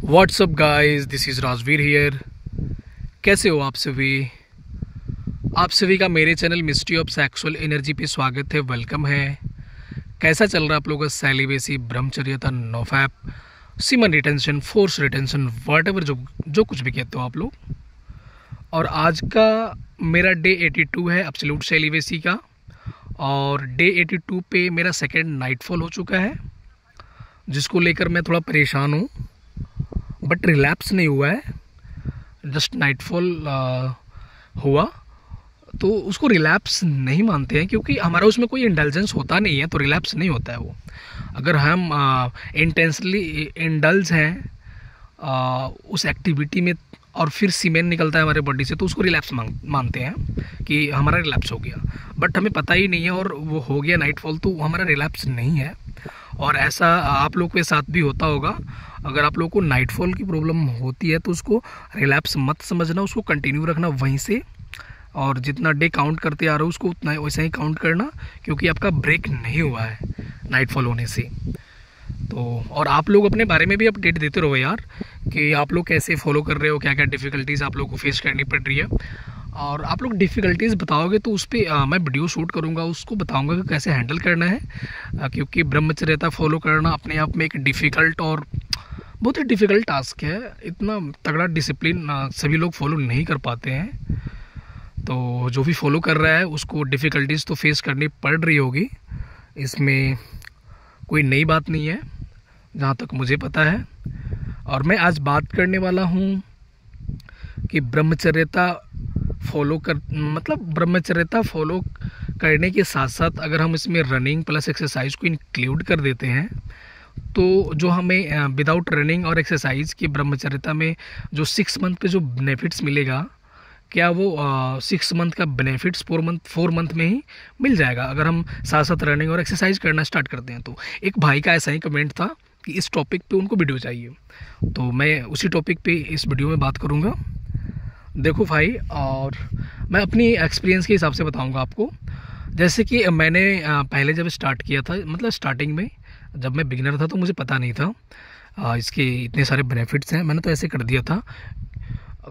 WhatsApp guys, this is Rajveer here. कैसे हो आप सभी? आप सभी का मेरे channel mystery of sexual energy पे स्वागत है, वेलकम है। कैसा चल रहा है आप लोगों का सेलिबेसी, ब्रह्मचर्यता, NoFap, semen retention, force retention, whatever जो कुछ भी कहते हो आप लोग। और आज का मेरा डे 82 है एब्सोल्यूट सेलिबेसी का, और डे 82 पे मेरा सेकेंड नाइटफॉल हो चुका है, जिसको लेकर मैं थोड़ा परेशान हूँ। बट रिलैप्स नहीं हुआ है, जस्ट नाइटफॉल हुआ, तो उसको रिलैप्स नहीं मानते हैं, क्योंकि हमारा उसमें कोई इंडल्जेंस होता नहीं है, तो रिलैप्स नहीं होता है वो। अगर हम इंटेंसली इंडल्ज हैं उस एक्टिविटी में और फिर सीमेन निकलता है हमारे बॉडी से, तो उसको रिलैप्स मानते हैं कि हमारा रिलैप्स हो गया। बट हमें पता ही नहीं है और वो हो गया नाइटफॉल, तो हमारा रिलैप्स नहीं है। और ऐसा आप लोग के साथ भी होता होगा। अगर आप लोगों को नाइटफॉल की प्रॉब्लम होती है तो उसको रिलैप्स मत समझना, उसको कंटिन्यू रखना वहीं से, और जितना डे काउंट करते आ रहे हो उसको उतना वैसा ही काउंट करना, क्योंकि आपका ब्रेक नहीं हुआ है नाइटफॉल होने से। तो और आप लोग अपने बारे में भी अपडेट देते रहो यार, कि आप लोग कैसे फॉलो कर रहे हो, क्या क्या डिफ़िकल्टीज़ आप लोग को फेस करनी पड़ रही है। और आप लोग डिफ़िकल्टीज़ बताओगे तो उस पर मैं वीडियो शूट करूँगा, उसको बताऊँगा कि कैसे हैंडल करना है, क्योंकि ब्रह्मचर्यता फॉलो करना अपने आप में एक डिफ़िकल्ट और बहुत ही डिफ़िकल्ट टास्क है। इतना तगड़ा डिसिप्लिन सभी लोग फॉलो नहीं कर पाते हैं, तो जो भी फॉलो कर रहा है उसको डिफ़िकल्टीज़ तो फेस करनी पड़ रही होगी। इसमें कोई नई बात नहीं है जहाँ तक मुझे पता है। और मैं आज बात करने वाला हूँ कि ब्रह्मचर्यता फॉलो करने के साथ साथ अगर हम इसमें रनिंग प्लस एक्सरसाइज को इंक्लूड कर देते हैं, तो जो हमें विदाउट रनिंग और एक्सरसाइज की ब्रह्मचर्यता में जो 6 मंथ पे जो बेनिफिट्स मिलेगा, क्या वो 6 मंथ का बेनिफिट्स 4 मंथ में ही मिल जाएगा, अगर हम साथ साथ रनिंग और एक्सरसाइज करना स्टार्ट करते हैं। तो एक भाई का ऐसा ही कमेंट था कि इस टॉपिक पे उनको वीडियो चाहिए, तो मैं उसी टॉपिक पे इस वीडियो में बात करूँगा। देखो भाई, और मैं अपनी एक्सपीरियंस के हिसाब से बताऊँगा आपको। जैसे कि मैंने पहले जब स्टार्ट किया था, मतलब स्टार्टिंग में जब मैं बिगिनर था, तो मुझे पता नहीं था इसके इतने सारे बेनिफिट्स हैं। मैंने तो ऐसे कर दिया था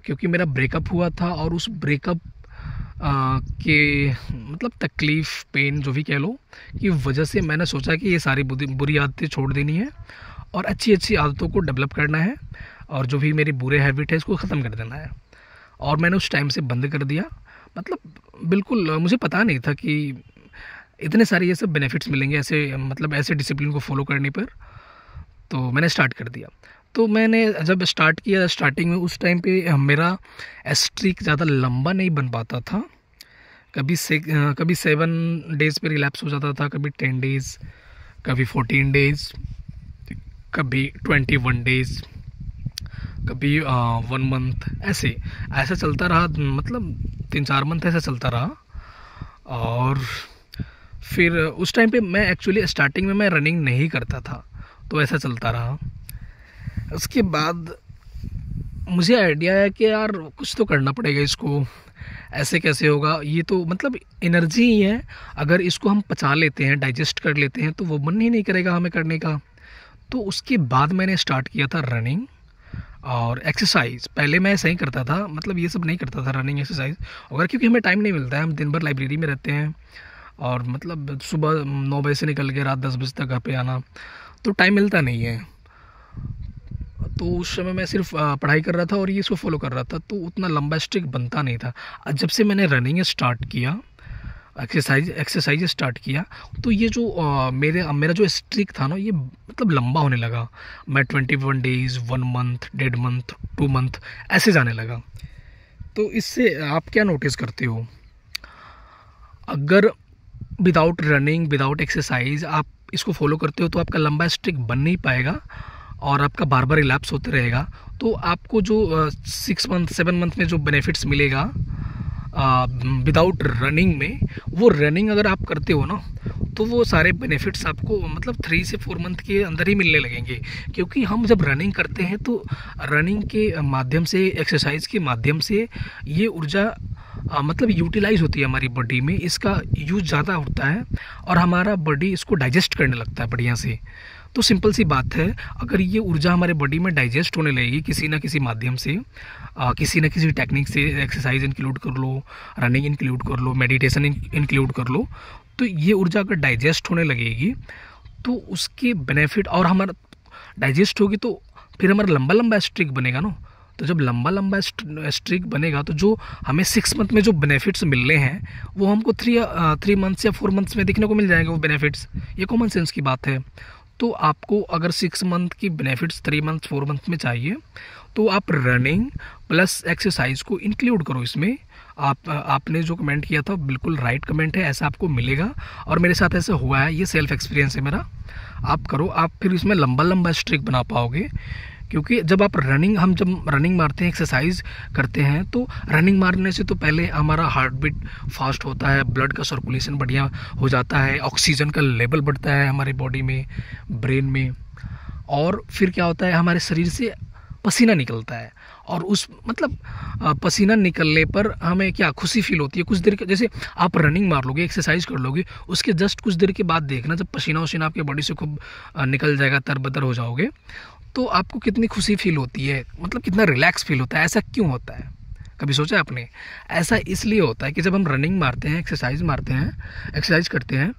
क्योंकि मेरा ब्रेकअप हुआ था, और उस ब्रेकअप के मतलब तकलीफ़, पेन जो भी कह लो, की वजह से मैंने सोचा कि ये सारी बुरी आदतें छोड़ देनी है और अच्छी अच्छी आदतों को डेवलप करना है, और जो भी मेरी बुरे हैबिट है इसको ख़त्म कर देना है। और मैंने उस टाइम से बंद कर दिया। मतलब बिल्कुल मुझे पता नहीं था कि इतने सारे ये सब बेनिफिट्स मिलेंगे ऐसे डिसिप्लिन को फॉलो करने पर। तो मैंने स्टार्ट कर दिया। तो मैंने जब स्टार्ट किया, स्टार्टिंग में उस टाइम पे मेरा स्ट्रीक ज़्यादा लंबा नहीं बन पाता था। कभी 7 डेज़ पे रिलैप्स हो जाता था, कभी 10 डेज़, कभी 14 डेज़, कभी 21 डेज़, कभी 1 मंथ, ऐसा चलता रहा। मतलब 3-4 मंथ ऐसा चलता रहा। और फिर उस टाइम पे मैं एक्चुअली स्टार्टिंग में मैं रनिंग नहीं करता था, तो ऐसा चलता रहा। उसके बाद मुझे आइडिया है कि यार कुछ तो करना पड़ेगा, इसको ऐसे कैसे होगा, ये तो मतलब एनर्जी ही है, अगर इसको हम पचा लेते हैं, डाइजेस्ट कर लेते हैं, तो वो मन ही नहीं करेगा हमें करने का। तो उसके बाद मैंने स्टार्ट किया था रनिंग और एक्सरसाइज। पहले मैं ऐसा ही करता था, मतलब ये सब नहीं करता था, रनिंग एक्सरसाइज अगर, क्योंकि हमें टाइम नहीं मिलता है, हम दिन भर लाइब्रेरी में रहते हैं, और मतलब सुबह 9 बजे से निकल के रात 10 बजे तक घर पे आना, तो टाइम मिलता नहीं है। तो उस समय मैं सिर्फ पढ़ाई कर रहा था और ये इसको फॉलो कर रहा था, तो उतना लंबा स्ट्रिक बनता नहीं था। जब से मैंने रनिंग स्टार्ट किया, एक्सरसाइज स्टार्ट किया, तो ये जो मेरा जो स्ट्रिक था ना, ये मतलब लंबा होने लगा। मैं 21 डेज़, 1 मंथ, 1.5 मंथ, 2 मंथ ऐसे जाने लगा। तो इससे आप क्या नोटिस करते हो, अगर विदाउट रनिंग, विदाउट एक्सरसाइज आप इसको फॉलो करते हो, तो आपका लंबा स्ट्रिक बन नहीं पाएगा और आपका बार बार रिलैप्स होते रहेगा। तो आपको जो 6 मंथ 7 मंथ में जो बेनिफिट्स मिलेगा विदाउट रनिंग में, वो रनिंग अगर आप करते हो ना, तो वो सारे बेनिफिट्स आपको मतलब 3 से 4 मंथ के अंदर ही मिलने लगेंगे। क्योंकि हम जब रनिंग करते हैं, तो रनिंग के माध्यम से, एक्सरसाइज के माध्यम से ये ऊर्जा मतलब यूटिलाइज होती है हमारी बॉडी में, इसका यूज़ ज़्यादा होता है और हमारा बॉडी इसको डाइजेस्ट करने लगता है बढ़िया से। तो सिंपल सी बात है, अगर ये ऊर्जा हमारे बॉडी में डाइजेस्ट होने लगेगी किसी ना किसी माध्यम से, किसी ना किसी टेक्निक से, एक्सरसाइज इंक्लूड कर लो, रनिंग इंक्लूड कर लो, मेडिटेशन इंक्लूड कर लो, तो ये ऊर्जा अगर डाइजेस्ट होने लगेगी तो उसके बेनिफिट, और हमारा डाइजेस्ट होगी तो फिर हमारा लंबा लंबा स्ट्रिक बनेगा ना। तो जब लंबा लंबा स्ट्रिक बनेगा तो जो हमें 6 मंथ में जो बेनिफिट्स मिल रहे हैं वो हमको 3 मंथ्स या 4 मंथ्स में देखने को मिल जाएंगे वो बेनिफिट्स। ये कॉमन सेंस की बात है। तो आपको अगर 6 month key benefits 3 month 4 month में चाहिए तो आप रनिंग प्लस एक्सरसाइज को इंक्लूड करो इसमें। आपने जो कमेंट किया था बिल्कुल राइट कमेंट है, ऐसा आपको मिलेगा और मेरे साथ ऐसा हुआ है, ये सेल्फ एक्सपीरियंस है मेरा। आप करो, आप फिर इसमें लंबा लंबा स्ट्रिक बना पाओगे। क्योंकि जब आप हम जब रनिंग मारते हैं, एक्सरसाइज करते हैं, तो रनिंग मारने से तो पहले हमारा हार्ट बीट फास्ट होता है, ब्लड का सर्कुलेशन बढ़िया हो जाता है, ऑक्सीजन का लेवल बढ़ता है हमारे बॉडी में, ब्रेन में, और फिर क्या होता है हमारे शरीर से पसीना निकलता है। और उस पसीना निकलने पर हमें क्या खुशी फील होती है कुछ देर के। जैसे आप रनिंग मार लोगे, एक्सरसाइज कर लोगे, उसके जस्ट कुछ देर के बाद देखना जब पसीना वसीना आपके बॉडी से खूब निकल जाएगा, तरबतर हो जाओगे, तो आपको कितनी खुशी फील होती है, कितना रिलैक्स फील होता है। ऐसा क्यों होता है, कभी सोचा आपने? ऐसा इसलिए होता है कि जब हम रनिंग मारते हैं, एक्सरसाइज करते हैं,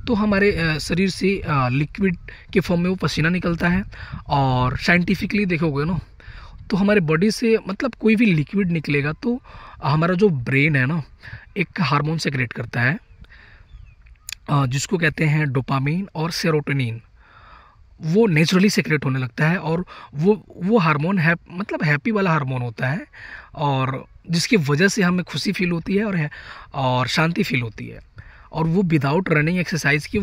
तो हमारे शरीर से लिक्विड के फॉर्म में वो पसीना निकलता है। और साइंटिफिकली देखोगे ना तो हमारे बॉडी से कोई भी लिक्विड निकलेगा तो हमारा जो ब्रेन है ना एक हार्मोन सेक्रेट करता है जिसको कहते हैं डोपामीन और सेरोटोनिन। वो नेचुरली सेक्रेट होने लगता है और वो हार्मोन हैप्पी वाला हार्मोन होता है, और जिसकी वजह से हमें खुशी फील होती है और शांति फील होती है। और वो विदाउट रनिंग एक्सरसाइज की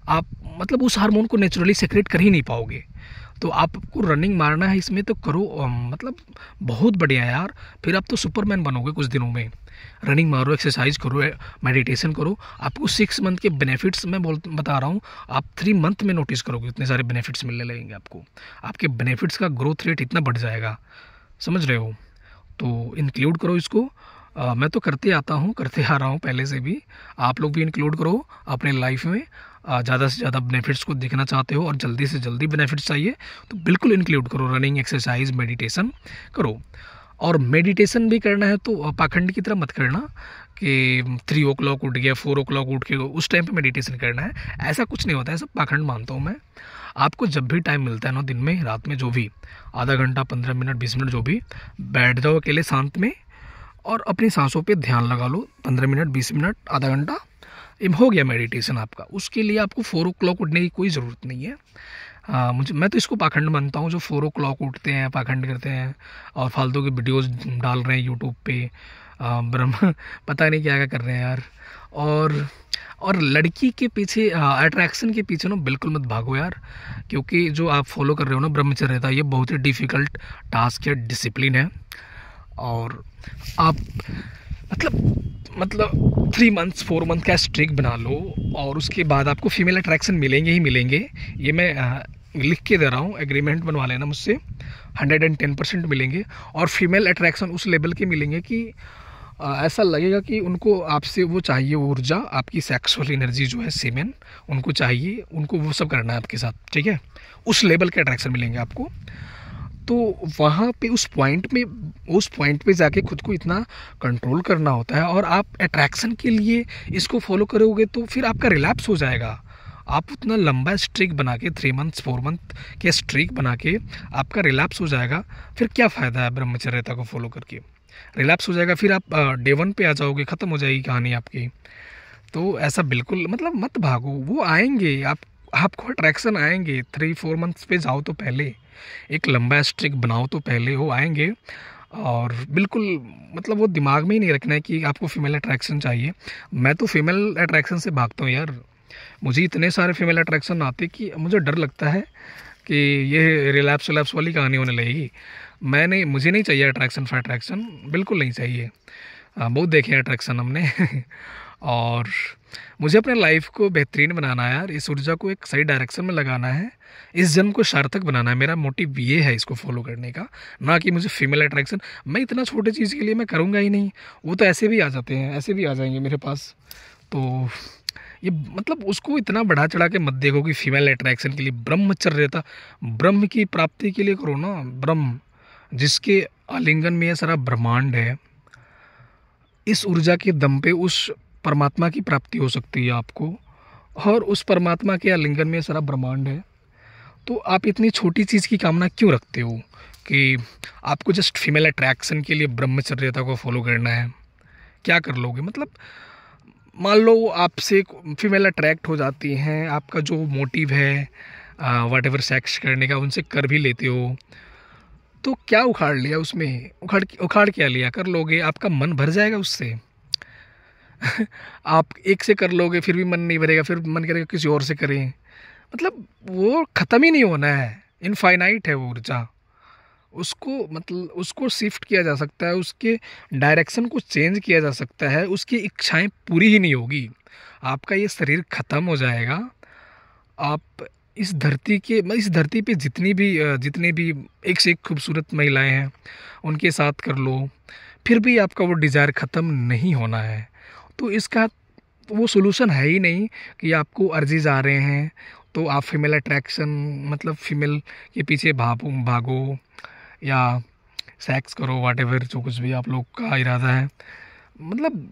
आप उस हार्मोन को नेचुरली सेक्रेट कर ही नहीं पाओगे। तो आपको रनिंग मारना है इसमें तो करो, बहुत बढ़िया यार, फिर आप तो सुपरमैन बनोगे कुछ दिनों में। रनिंग मारो, एक्सरसाइज करो, मेडिटेशन करो, आपको 6 मंथ के बेनिफिट्स मैं बता रहा हूँ, आप 3 मंथ में नोटिस करोगे इतने सारे बेनिफिट्स मिलने लगेंगे आपको। आपके बेनिफिट्स का ग्रोथ रेट इतना बढ़ जाएगा, समझ रहे हो? तो इंक्लूड करो इसको। मैं तो करते आ रहा हूँ पहले से भी, आप लोग भी इंक्लूड करो अपने लाइफ में। ज़्यादा से ज़्यादा बेनिफिट्स को देखना चाहते हो और जल्दी से जल्दी बेनिफिट्स चाहिए तो बिल्कुल इंक्लूड करो, रनिंग, एक्सरसाइज, मेडिटेशन करो। और मेडिटेशन भी करना है तो पाखंड की तरह मत करना कि 3 o'clock उठ गया, 4 o'clock उठ के उस टाइम पे मेडिटेशन करना है, ऐसा कुछ नहीं होता है, सब पाखंड मानता हूँ मैं। आपको जब भी टाइम मिलता है ना, दिन में, रात में, जो भी, आधा घंटा, 15 मिनट, 20 मिनट, जो भी, बैठ जाओ अकेले शांत में और अपनी सांसों पे ध्यान लगा लो। 15 मिनट, 20 मिनट, आधा घंटा, हो गया मेडिटेशन आपका। उसके लिए आपको 4 o'clock उठने की कोई ज़रूरत नहीं है। मैं तो इसको पाखंड मानता हूँ, जो 4 o'clock उठते हैं, पाखंड करते हैं और फालतू के वीडियोस डाल रहे हैं यूट्यूब पे, ब्रह्म पता नहीं क्या क्या कर रहे हैं यार। और लड़की के पीछे, अट्रैक्शन के पीछे ना बिल्कुल मत भागो यार, क्योंकि जो आप फॉलो कर रहे हो ना ब्रह्मचर्यता, ये बहुत ही डिफ़िकल्ट टास्क है, डिसिप्लिन है। और आप 3 मंथ्स 4 मंथ का स्ट्रिक बना लो और उसके बाद आपको फीमेल अट्रैक्शन मिलेंगे ही मिलेंगे। ये मैं लिख के दे रहा हूँ, एग्रीमेंट बनवा लेना मुझसे, 110% मिलेंगे। और फीमेल अट्रैक्शन उस लेवल के मिलेंगे कि ऐसा लगेगा कि उनको आपसे वो चाहिए, वो ऊर्जा, आपकी सेक्सुअल एनर्जी जो है, सेमेन, उनको चाहिए, उनको वो सब करना है आपके साथ, ठीक है? उस लेवल के अट्रैक्शन मिलेंगे आपको। तो वहाँ पे उस पॉइंट पे जाके खुद को इतना कंट्रोल करना होता है। और आप अट्रैक्शन के लिए इसको फॉलो करोगे तो फिर आपका रिलैप्स हो जाएगा। आप उतना लंबा स्ट्रिक बना के, 3 मंथ 4 मंथ के स्ट्रिक बना के आपका रिलैप्स हो जाएगा, फिर क्या फ़ायदा है ब्रह्मचर्यता को फॉलो करके? रिलैप्स हो जाएगा, फिर आप डे 1 पे आ जाओगे, ख़त्म हो जाएगी कहानी आपकी। तो ऐसा बिल्कुल मत भागो, वो आएंगे, आपको अट्रैक्शन आएंगे। 3-4 मंथ्स पे जाओ तो पहले, एक लंबा स्ट्रिक बनाओ तो पहले, वो आएंगे। और बिल्कुल वो दिमाग में ही नहीं रखना है कि आपको फीमेल अट्रैक्शन चाहिए। मैं तो फीमेल अट्रैक्शन से भागता हूँ यार, मुझे इतने सारे फीमेल अट्रैक्शन आते कि मुझे डर लगता है कि ये रिलैप्स वाली कहानी होने लगेगी। मुझे नहीं चाहिए अट्रैक्शन फॉर अट्रैक्शन, बिल्कुल नहीं चाहिए। बहुत देखे अट्रैक्शन हमने और मुझे अपने लाइफ को बेहतरीन बनाना है यार, इस ऊर्जा को एक सही डायरेक्शन में लगाना है, इस जन्म को सार्थक बनाना है। मेरा मोटिव ये है इसको फॉलो करने का, ना कि मुझे फीमेल अट्रैक्शन। मैं इतना छोटे चीज़ के लिए मैं करूँगा ही नहीं, वो तो ऐसे भी आ जाते हैं, ऐसे भी आ जाएंगे मेरे पास। तो ये मतलब उसको इतना बढ़ा चढ़ा के मत देखो कि फीमेल अट्रैक्शन के लिए ब्रह्मचर्यता, ब्रह्म की प्राप्ति के लिए करो ना। ब्रह्म जिसके आलिंगन में ये सारा ब्रह्मांड है, इस ऊर्जा के दम पे उस परमात्मा की प्राप्ति हो सकती है आपको, और उस परमात्मा के आलिंगन में ये सारा ब्रह्मांड है। तो आप इतनी छोटी चीज़ की कामना क्यों रखते हो कि आपको जस्ट फीमेल अट्रैक्शन के लिए ब्रह्मचर्यता को फॉलो करना है? क्या कर लोगे? मतलब मान लो आपसे फीमेल अट्रैक्ट हो जाती हैं, आपका जो मोटिव है वाट एवर सेक्स करने का, उनसे कर भी लेते हो, तो क्या उखाड़ लिया उसमें? उखाड़ क्या लिया? कर लोगे, आपका मन भर जाएगा उससे। आप एक से कर लोगे फिर भी मन नहीं भरेगा, फिर मन करेगा किसी और से करें। मतलब वो ख़त्म ही नहीं होना है, इनफाइनाइट है वो ऊर्जा। उसको मतलब उसको शिफ्ट किया जा सकता है, उसके डायरेक्शन को चेंज किया जा सकता है, उसकी इच्छाएं पूरी ही नहीं होगी। आपका ये शरीर ख़त्म हो जाएगा। आप इस धरती पे जितनी भी एक से एक खूबसूरत महिलाएं हैं उनके साथ कर लो, फिर भी आपका वो डिज़ायर ख़त्म नहीं होना है। तो इसका वो सोल्यूशन है ही नहीं कि आपको अर्जीज आ रहे हैं तो आप फीमेल अट्रैक्शन मतलब फीमेल के पीछे भागो या सेक्स करो, वाट एवर जो कुछ भी आप लोग का इरादा है। मतलब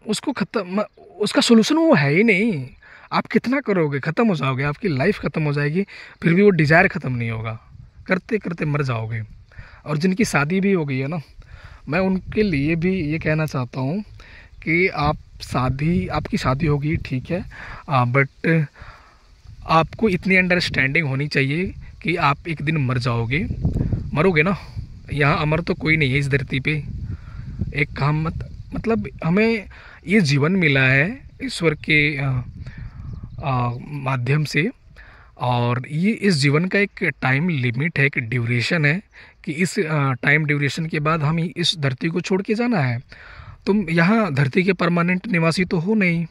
उसको ख़त्म, उसका सोल्यूशन वो है ही नहीं। आप कितना करोगे, ख़त्म हो जाओगे, आपकी लाइफ ख़त्म हो जाएगी, फिर भी वो डिज़ायर ख़त्म नहीं होगा, करते करते मर जाओगे। और जिनकी शादी भी हो गई है ना, मैं उनके लिए भी ये कहना चाहता हूँ कि आपकी शादी होगी ठीक है, बट आपको इतनी अंडरस्टैंडिंग होनी चाहिए कि आप एक दिन मर जाओगे। मरोगे ना, यहाँ अमर तो कोई नहीं है इस धरती पे। एक काम मतलब हमें ये जीवन मिला है ईश्वर के माध्यम से, और ये इस जीवन का एक टाइम लिमिट है, एक ड्यूरेशन है कि इस टाइम ड्यूरेशन के बाद हम इस धरती को छोड़ के जाना है। तुम यहाँ धरती के परमानेंट निवासी तो हो नहीं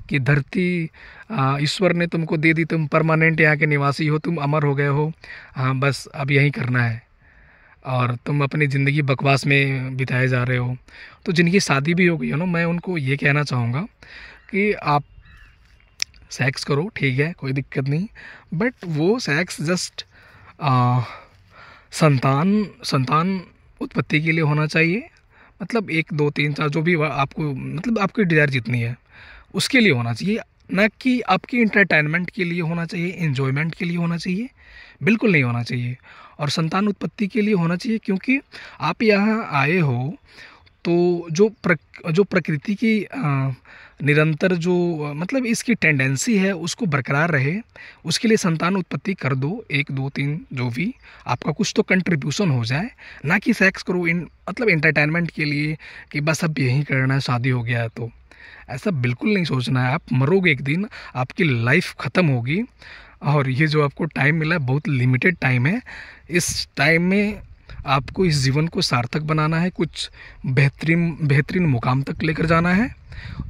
कि धरती ईश्वर ने तुमको दे दी, तुम परमानेंट यहाँ के निवासी हो, तुम अमर हो गए हो, हाँ बस अब यहीं करना है, और तुम अपनी ज़िंदगी बकवास में बिताए जा रहे हो। तो जिनकी शादी भी हो गई है ना, मैं उनको ये कहना चाहूँगा कि आप सेक्स करो ठीक है, कोई दिक्कत नहीं, बट वो सेक्स जस्ट संतान उत्पत्ति के लिए होना चाहिए। मतलब 1 2 3 4 जो भी आपको मतलब आपकी डिज़ायर जितनी है उसके लिए होना चाहिए, ना कि आपकी इंटरटेनमेंट के लिए होना चाहिए, एन्जॉयमेंट के लिए होना चाहिए, बिल्कुल नहीं होना चाहिए। और संतान उत्पत्ति के लिए होना चाहिए क्योंकि आप यहाँ आए हो तो जो प्रकृति की निरंतर जो मतलब इसकी टेंडेंसी है उसको बरकरार रहे, उसके लिए संतान उत्पत्ति कर दो, 1 2 3 जो भी आपका कुछ तो कंट्रीब्यूशन हो जाए, ना कि सेक्स करो मतलब एंटरटेनमेंट के लिए कि बस अब यही करना है, शादी हो गया है। तो ऐसा बिल्कुल नहीं सोचना है। आप मरोगे एक दिन, आपकी लाइफ ख़त्म होगी, और ये जो आपको टाइम मिला है बहुत लिमिटेड टाइम है। इस टाइम में आपको इस जीवन को सार्थक बनाना है, कुछ बेहतरीन मुकाम तक लेकर जाना है।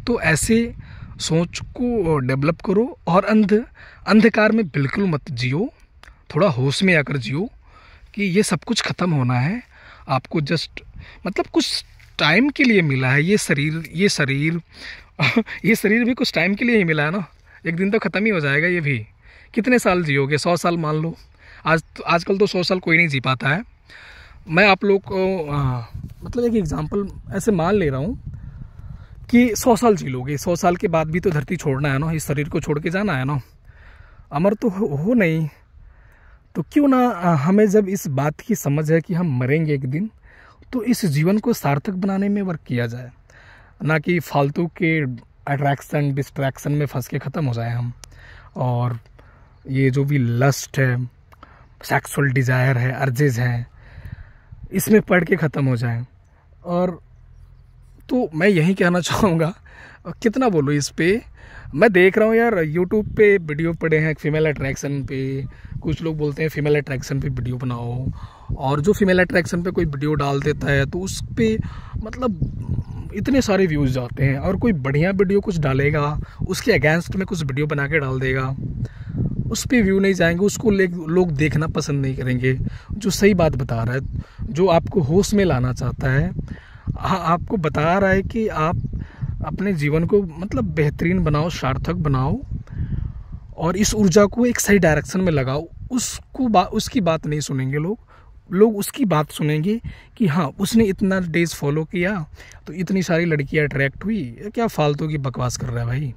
तो ऐसे सोच को डेवलप करो, और अंधकार में बिल्कुल मत जियो, थोड़ा होश में आकर जियो कि ये सब कुछ ख़त्म होना है। आपको जस्ट मतलब कुछ टाइम के लिए मिला है ये शरीर ये शरीर भी कुछ टाइम के लिए ही मिला है ना, एक दिन तो ख़त्म ही हो जाएगा ये भी। कितने साल जियोगे? 100 साल मान लो। आजकल तो 100 साल कोई नहीं जी पाता है। मैं आप लोग को मतलब एक एग्जांपल ऐसे मान ले रहा हूँ कि 100 साल जी लोगे, 100 साल के बाद भी तो धरती छोड़ना है ना, इस शरीर को छोड़ के जाना है ना, अमर तो हो नहीं। तो क्यों ना हमें जब इस बात की समझ है कि हम मरेंगे एक दिन, तो इस जीवन को सार्थक बनाने में वर्क किया जाए, ना कि फालतू के अट्रैक्शन डिस्ट्रैक्शन में फंस के ख़त्म हो जाए हम। और ये जो भी लस्ट है, सेक्सुअल डिज़ायर है, अर्जेज हैं, इसमें पढ़ के ख़त्म हो जाए। और तो मैं यही कहना चाहूँगा, कितना बोलूँ इस पे। मैं देख रहा हूँ यार यूट्यूब पे वीडियो पड़े हैं फीमेल अट्रैक्शन पे, कुछ लोग बोलते हैं फीमेल अट्रैक्शन पे वीडियो बनाओ, और जो फीमेल अट्रैक्शन पे कोई वीडियो डाल देता है तो उस पे मतलब इतने सारे व्यूज़ जाते हैं। और कोई बढ़िया वीडियो कुछ डालेगा, उसके अगेंस्ट में कुछ वीडियो बना के डाल देगा, उस पर व्यू नहीं जाएंगे, उसको लोग देखना पसंद नहीं करेंगे। जो सही बात बता रहा है, जो आपको होश में लाना चाहता है, आपको बता रहा है कि आप अपने जीवन को मतलब बेहतरीन बनाओ, सार्थक बनाओ और इस ऊर्जा को एक सही डायरेक्शन में लगाओ। उसकी बात नहीं सुनेंगे लोग उसकी बात सुनेंगे कि हाँ उसने इतना डेज फॉलो किया तो इतनी सारी लड़कियां अट्रैक्ट हुई। क्या फालतू की बकवास कर रहा है भाई।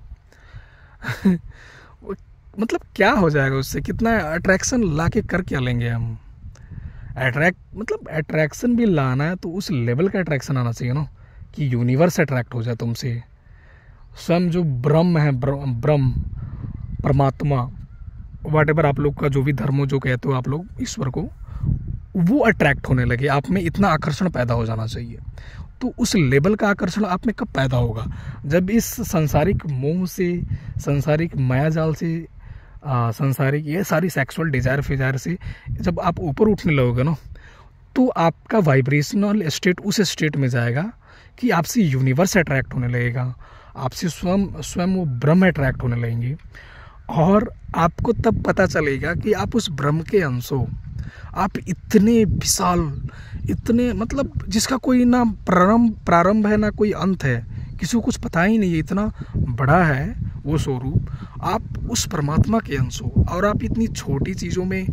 मतलब क्या हो जाएगा उससे, कितना अट्रैक्शन ला के कर क्या लेंगे हम। अट्रैक्शन भी लाना है तो उस लेवल का अट्रैक्शन आना चाहिए ना कि यूनिवर्स अट्रैक्ट हो जाए तुमसे। स्वयं जो ब्रह्म है, ब्रह्म परमात्मा व्हाटएवर आप लोग का जो भी धर्म हो, जो कहते हो आप लोग ईश्वर को, वो अट्रैक्ट होने लगे। आप में इतना आकर्षण पैदा हो जाना चाहिए। तो उस लेवल का आकर्षण आप में कब पैदा होगा? जब इस सांसारिक मोह से, सांसारिक मायाजाल से, सांसारिक ये सारी सेक्सुअल डिजायर से जब आप ऊपर उठने लगोगे ना, तो आपका वाइब्रेशनल स्टेट उस स्टेट में जाएगा कि आपसे यूनिवर्स अट्रैक्ट होने लगेगा, आपसे स्वयं वो ब्रह्म अट्रैक्ट होने लगेंगे। और आपको तब पता चलेगा कि आप उस ब्रह्म के अंश हो। आप इतने विशाल, इतने मतलब जिसका कोई ना प्रारंभ है ना कोई अंत है, किसी को कुछ पता ही नहीं है, इतना बड़ा है वो स्वरूप। आप उस परमात्मा के अंश हो और आप इतनी छोटी चीज़ों में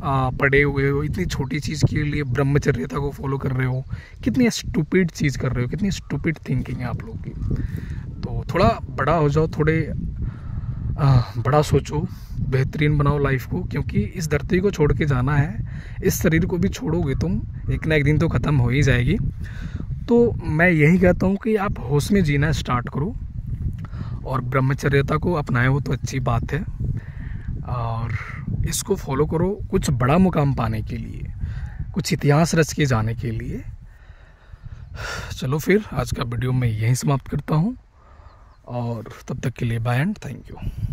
पड़े हुए हो, इतनी छोटी चीज़ के लिए ब्रह्मचर्यता को फॉलो कर रहे हो। कितनी स्टूपिड चीज़ कर रहे हो, कितनी स्टूपिड थिंकिंग है आप लोग की। तो थोड़ा बड़ा हो जाओ, थोड़े बड़ा सोचो, बेहतरीन बनाओ लाइफ को, क्योंकि इस धरती को छोड़ के जाना है। इस शरीर को भी छोड़ोगे तुम, एक ना एक दिन तो ख़त्म हो ही जाएगी। तो मैं यही कहता हूँ कि आप होश में जीना स्टार्ट करो और ब्रह्मचर्यता को अपनाए हो तो अच्छी बात है, और इसको फॉलो करो कुछ बड़ा मुकाम पाने के लिए, कुछ इतिहास रच के जाने के लिए। चलो फिर आज का वीडियो मैं यहीं समाप्त करता हूँ और तब तक के लिए बाय एंड थैंक यू।